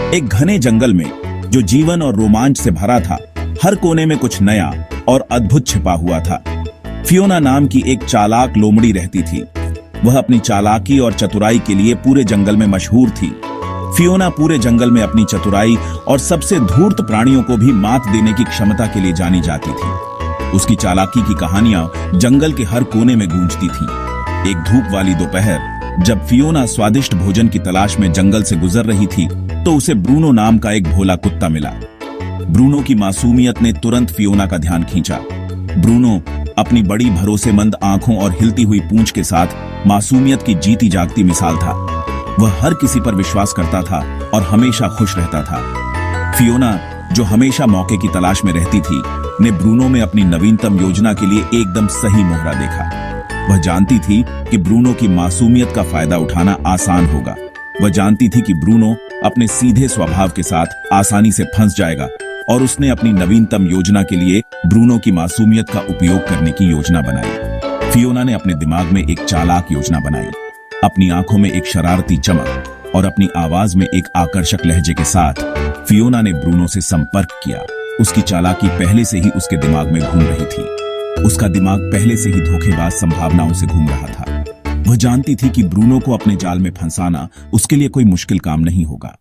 एक घने जंगल में जो जीवन और रोमांच से भरा था, हर कोने में कुछ नया और अद्भुत छिपा हुआ था। फियोना नाम की एक चालाक लोमड़ी रहती थी। वह अपनी चालाकी और चतुराई के लिए पूरे जंगल में मशहूर थी। फियोना पूरे जंगल में अपनी चतुराई और सबसे धूर्त प्राणियों को भी मात देने की क्षमता के लिए जानी जाती थी। उसकी चालाकी की कहानियां जंगल के हर कोने में गूंजती थीं। एक धूप वाली दोपहर जब फियोना स्वादिष्ट भोजन की तलाश में जंगल से गुजर रही थी, तो उसे ब्रूनो नाम का एक भोला कुत्ता मिला। ब्रूनो की मासूमियत ने तुरंत फियोना का ध्यान खींचा। ब्रूनो अपनी बड़ी भरोसेमंद आंखों और हिलती हुई पूंछ के साथ मासूमियत की जीती जागती मिसाल था। वह हर किसी पर विश्वास करता था और हमेशा खुश रहता था। फियोना, जो हमेशा मौके की तलाश में रहती थी, ने ब्रूनो में अपनी नवीनतम योजना के लिए एकदम सही मोहरा देखा। वह जानती थी कि ब्रूनो की मासूमियत का फायदा उठाना आसान होगा। वह जानती थी कि ब्रूनो अपने सीधे स्वभाव के साथ आसानी से फंस जाएगा और उसने अपनी नवीनतम योजना के लिए ब्रूनो की मासूमियत का उपयोग करने की योजना बनाई। फियोना ने अपने दिमाग में एक चालाक योजना बनाई। अपनी आंखों में एक शरारती चमक और अपनी आवाज में एक आकर्षक लहजे के साथ फियोना ने ब्रूनो से संपर्क किया। उसकी चालाकी पहले से ही उसके दिमाग में घूम रही थी। उसका दिमाग पहले से ही धोखेबाज संभावनाओं से घूम रहा था। वह जानती थी कि ब्रूनो को अपने जाल में फंसाना उसके लिए कोई मुश्किल काम नहीं होगा।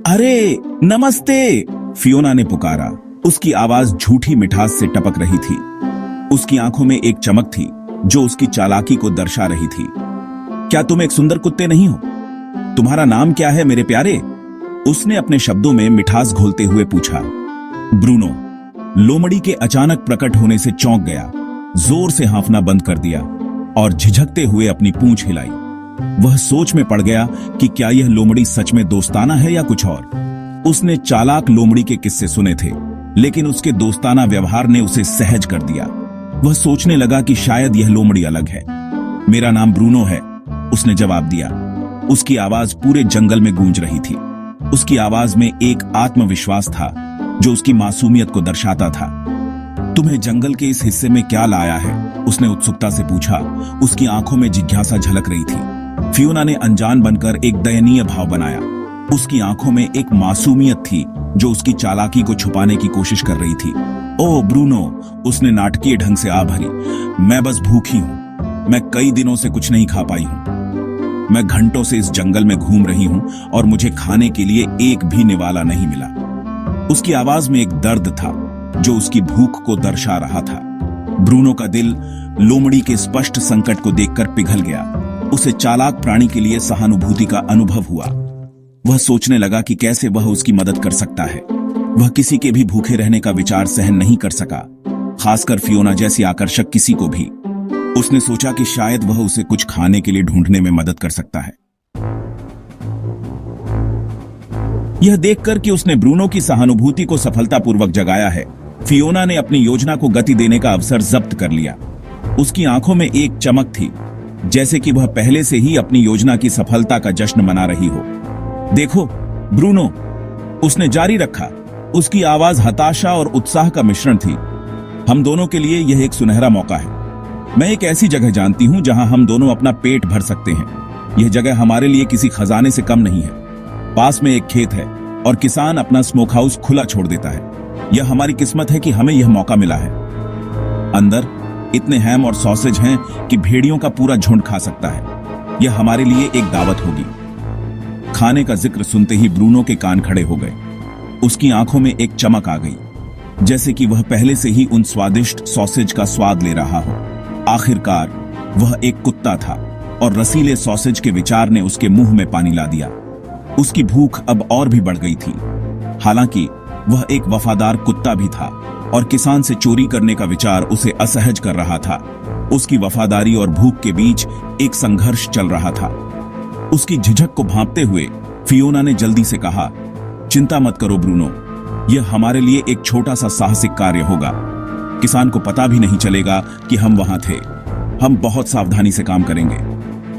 अरे नमस्ते, फियोना ने पुकारा। उसकी आवाज झूठी मिठास से टपक रही थी। उसकी आंखों में एक चमक थी जो उसकी चालाकी को दर्शा रही थी। क्या तुम एक सुंदर कुत्ते नहीं हो? तुम्हारा नाम क्या है मेरे प्यारे? उसने अपने शब्दों में मिठास घोलते हुए पूछा। ब्रूनो लोमड़ी के अचानक प्रकट होने से चौंक गया, जोर से हांफना बंद कर दिया और झिझकते हुए अपनी पूंछ हिलाई। वह सोच में पड़ गया कि क्या यह लोमड़ी सच में दोस्ताना है या कुछ और। उसने चालाक लोमड़ी के किस्से सुने थे, लेकिन उसके दोस्ताना व्यवहार ने उसे सहज कर दिया। वह सोचने लगा कि शायद यह लोमड़ी अलग है। मेरा नाम ब्रूनो है, उसने जवाब दिया। उसकी आवाज पूरे जंगल में गूंज रही थी। उसकी आवाज में एक आत्मविश्वास था जो उसकी मासूमियत को दर्शाता था। तुम्हें जंगल के इस हिस्से में क्या लाया है? उसने उत्सुकता से पूछा। उसकी आंखों में जिज्ञासा झलक रही थी। फियोना ने अनजान बनकर एक दयनीय भाव बनाया। उसकी आंखों में एक मासूमियत थी जो उसकी चालाकी को छुपाने की कोशिश कर रही थी। ओह ब्रूनो, उसने नाटकीय ढंग से आ भरी। मैं बस भूखी हूं। मैं कई दिनों से कुछ नहीं खा पाई हूं। मैं घंटों से इस जंगल में घूम रही हूं और मुझे खाने के लिए एक भी निवाला नहीं मिला। उसकी आवाज में एक दर्द था जो उसकी भूख को दर्शा रहा था। ब्रूनो का दिल लोमड़ी के स्पष्ट संकट को देखकर पिघल गया। उसे चालाक प्राणी के लिए सहानुभूति का अनुभव हुआ। वह सोचने लगा कि कैसे वह उसकी मदद कर सकता है। वह किसी के भी भूखे रहने का विचार सहन नहीं कर सका, खासकर फियोना जैसी आकर्षक किसी को भी। उसने सोचा कि शायद वह उसे कुछ खाने के लिए ढूंढने में मदद कर सकता है। यह देखकर कि उसने ब्रूनो की सहानुभूति को सफलतापूर्वक जगाया है, फियोना ने अपनी योजना को गति देने का अवसर जब्त कर लिया। उसकी आंखों में एक चमक थी, जैसे कि वह पहले से ही अपनी योजना की सफलता का जश्न मना रही हो। देखो ब्रूनो, उसने जारी रखा। उसकी आवाज हताशा और उत्साह का मिश्रण थी। हम दोनों के लिए यह एक सुनहरा मौका है। मैं एक ऐसी जगह जानती हूं जहां हम दोनों अपना पेट भर सकते हैं। यह जगह हमारे लिए किसी खजाने से कम नहीं है। पास में एक खेत है और किसान अपना स्मोक हाउस खुला छोड़ देता है। यह हमारी किस्मत है कि हमें यह मौका मिला है। अंदर इतने हैम और सॉसेज हैं कि भेड़ियों का पूरा झुंड खा सकता है। यह हमारे लिए एक दावत होगी। खाने का जिक्र सुनते ही ब्रूनो के कान खड़े हो गए। उसकी आंखों में एक चमक आ गई, जैसे कि वह पहले से ही उन स्वादिष्ट सॉसेज का स्वाद ले रहा हो। आखिरकार वह एक कुत्ता था और रसीले सॉसेज के विचार ने उसके मुंह में पानी ला दिया। उसकी भूख अब और भी बढ़ गई थी। हालांकि वह एक वफादार कुत्ता भी था और किसान से चोरी करने का विचार उसे असहज कर रहा था। उसकी वफादारी और भूख के बीच एक संघर्ष चल रहा था। उसकी झिझक को भांपते हुए फियोना ने जल्दी से कहा, चिंता मत करो ब्रूनो, यह हमारे लिए एक छोटा सा साहसिक कार्य होगा। किसान को पता भी नहीं चलेगा कि हम वहां थे। हम बहुत सावधानी से काम करेंगे।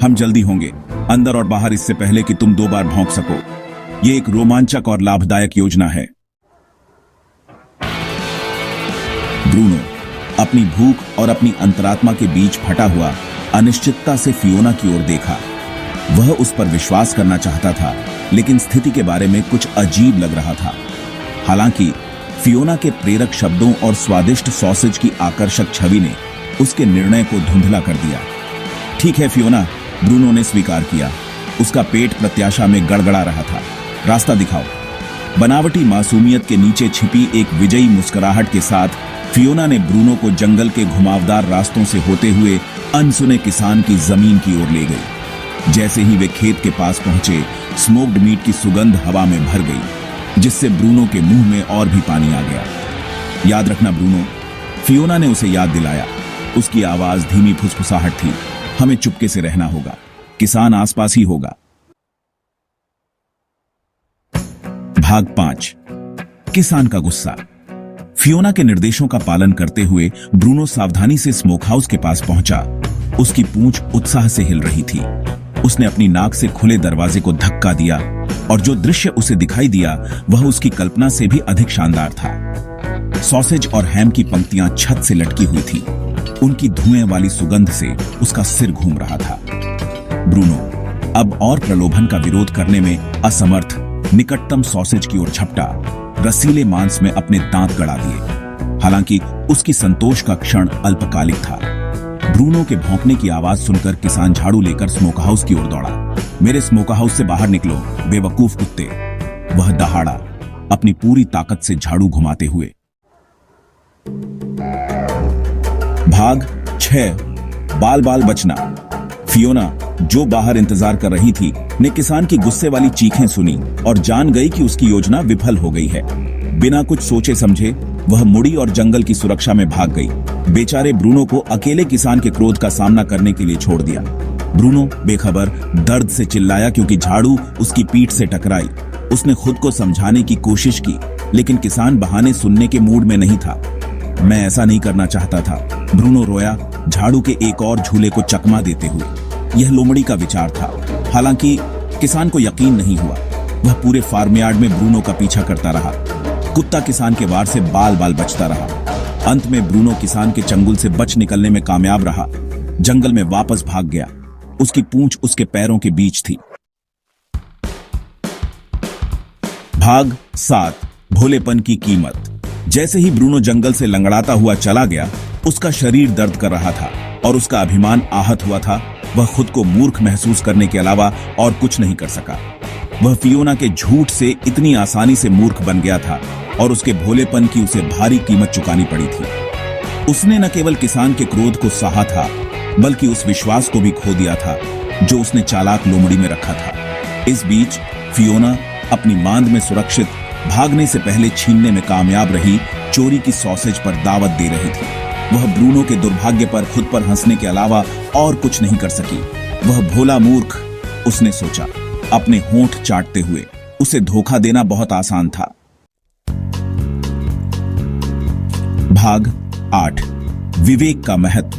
हम जल्दी होंगे, अंदर और बाहर, इससे पहले कि तुम 2 बार भौंक सको। यह एक रोमांचक और लाभदायक योजना है। ब्रूनो अपनी भूख और अपनी अंतरात्मा के बीच फटा हुआ अनिश्चितता से फियोना की ओर देखा। वह उस पर विश्वास करना चाहता था, लेकिन स्थिति के बारे में कुछ अजीब लग रहा था। हालांकि फियोना के प्रेरक शब्दों और स्वादिष्ट सॉसेज की आकर्षक छवि ने उसके निर्णय को धुंधला कर दिया। ठीक है फियोना, ब्रूनो ने स्वीकार किया। उसका पेट प्रत्याशा में गड़गड़ा रहा था। रास्ता दिखाओ। बनावटी मासूमियत के नीचे छिपी एक विजयी मुस्कुराहट के साथ फियोना ने ब्रूनो को जंगल के घुमावदार रास्तों से होते हुए अनसुने किसान की जमीन की ओर ले गई। जैसे ही वे खेत के पास पहुंचे, स्मोक्ड मीट की सुगंध हवा में भर गई, जिससे ब्रूनो के मुंह में और भी पानी आ गया। याद रखना ब्रूनो, फियोना ने उसे याद दिलाया। उसकी आवाज धीमी फुसफुसाहट थी। हमें चुपके से रहना होगा, किसान आसपास ही होगा। भाग 5। किसान का गुस्सा। फियोना के निर्देशों का पालन करते हुए ब्रूनो सावधानी से स्मोक हाउस के पास पहुंचा। उसकी पूंछ उत्साह से हिल रही थी। उसने अपनी नाक से खुले दरवाजे को धक्का दिया और जो दृश्य उसे दिखाई दिया वह उसकी कल्पना से भी अधिक शानदार था। सॉसेज और हैम की पंक्तियां छत से लटकी हुई थी। उनकी धुएं वाली सुगंध से उसका सिर घूम रहा था। ब्रूनो अब और प्रलोभन का विरोध करने में असमर्थ निकटतम सॉसेज की ओर झपटा, रसीले मांस में अपने दांत गड़ा दिए। हालांकि उसकी संतोष का क्षण अल्पकालिक था। ब्रूनो के भौंकने की आवाज सुनकर किसान झाड़ू लेकर स्मोक हाउस की ओर दौड़ा। मेरे स्मोक हाउस से बाहर निकलो, बेवकूफ कुत्ते, वह दहाड़ा, अपनी पूरी ताकत से झाड़ू घुमाते हुए। भाग 6। बाल बाल बचना। फियोना, जो बाहर इंतजार कर रही थी, ने किसान की गुस्से वाली चीखें सुनी और जान गई कि उसकी योजना विफल हो गई है। बिना कुछ सोचे समझे वह मुड़ी और जंगल की सुरक्षा में भाग गई। बेचारे ब्रूनो को अकेले किसान के क्रोध का सामना करने के लिए छोड़ दिया। ब्रूनो बेखबर दर्द से चिल्लाया क्योंकि झाड़ू उसकी पीठ से टकराई। उसने खुद को समझाने की कोशिश की, लेकिन किसान बहाने सुनने के मूड में नहीं था। मैं ऐसा नहीं करना चाहता था, ब्रूनो रोया, झाड़ू के एक और झूले को चकमा देते हुए। यह लोमड़ी का विचार था। हालांकि किसान को यकीन नहीं हुआ। वह पूरे फार्मयार्ड में ब्रूनो का पीछा करता रहा। कुत्ता किसान के वार से बाल बाल बचता रहा। अंत में ब्रूनो किसान के चंगुल से बच निकलने में कामयाब रहा। जंगल में वापस भाग गया। उसकी पूंछ उसके पैरों के बीच थी। भाग 7। भोलेपन की कीमत। जैसे ही ब्रूनो जंगल से लंगड़ाता हुआ चला गया, उसका शरीर दर्द कर रहा था और उसका अभिमान आहत हुआ था। वह खुद को मूर्ख महसूस करने के अलावा और कुछ नहीं कर सका। वह फियोना के झूठ से इतनी आसानी से मूर्ख बन गया था और उसके भोलेपन की उसे भारी कीमत चुकानी पड़ी थी। उसने न केवल किसान के क्रोध को सहा था, बल्कि उस विश्वास को भी खो दिया था जो उसने चालाक लोमड़ी में रखा था। इस बीच फियोना अपनी मांद में सुरक्षित भागने से पहले छीनने में कामयाब रही चोरी की सॉसेज पर दावत दे रही थी। वह ब्रूनो के दुर्भाग्य पर खुद पर हंसने के अलावा और कुछ नहीं कर सकी। वह भोला मूर्ख, उसने सोचा, अपने होंठ चाटते हुए। उसे धोखा देना बहुत आसान था। भाग 8। विवेक का महत्व।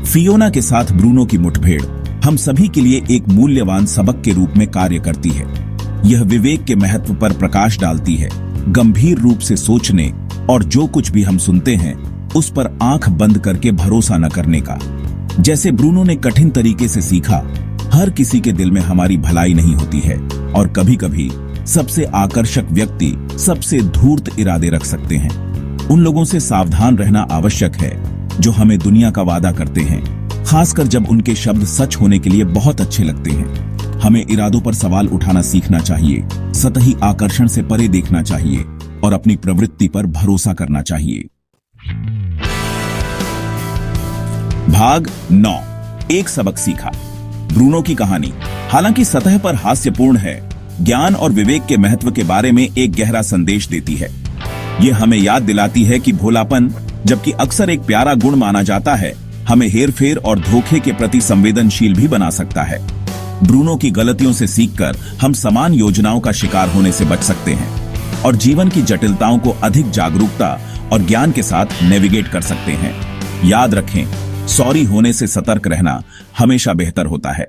फियोना के साथ ब्रूनो की मुठभेड़ हम सभी के लिए एक मूल्यवान सबक के रूप में कार्य करती है। यह विवेक के महत्व पर प्रकाश डालती है। गंभीर रूप से सोचने और जो कुछ भी हम सुनते हैं उस पर आंख बंद करके भरोसा न करने का। जैसे ब्रूनो ने कठिन तरीके से सीखा, हर किसी के दिल में हमारी भलाई नहीं होती है और कभी-कभी सबसे आकर्षक व्यक्ति सबसे धूर्त इरादे रख सकते हैं। उन लोगों से सावधान रहना आवश्यक है जो हमें दुनिया का वादा करते हैं, खासकर जब उनके शब्द सच होने के लिए बहुत अच्छे लगते हैं। हमें इरादों पर सवाल उठाना सीखना चाहिए, सतही आकर्षण से परे देखना चाहिए और अपनी प्रवृत्ति पर भरोसा करना चाहिए। भाग 9। एक सबक सीखा। ब्रूनो की कहानी हालांकि सतह पर हास्यपूर्ण है, ज्ञान और विवेक के महत्व के बारे में एक गहरा संदेश देती है। यह हमें याद दिलाती है कि भोलापन, जबकि अक्सर एक प्यारा गुण माना जाता है, हमें हेरफेर और धोखे के प्रति संवेदनशील भी बना सकता है। ब्रूनो की गलतियों से सीखकर हम समान योजनाओं का शिकार होने से बच सकते हैं और जीवन की जटिलताओं को अधिक जागरूकता और ज्ञान के साथ नेविगेट कर सकते हैं। याद रखें, सॉरी होने से सतर्क रहना हमेशा बेहतर होता है।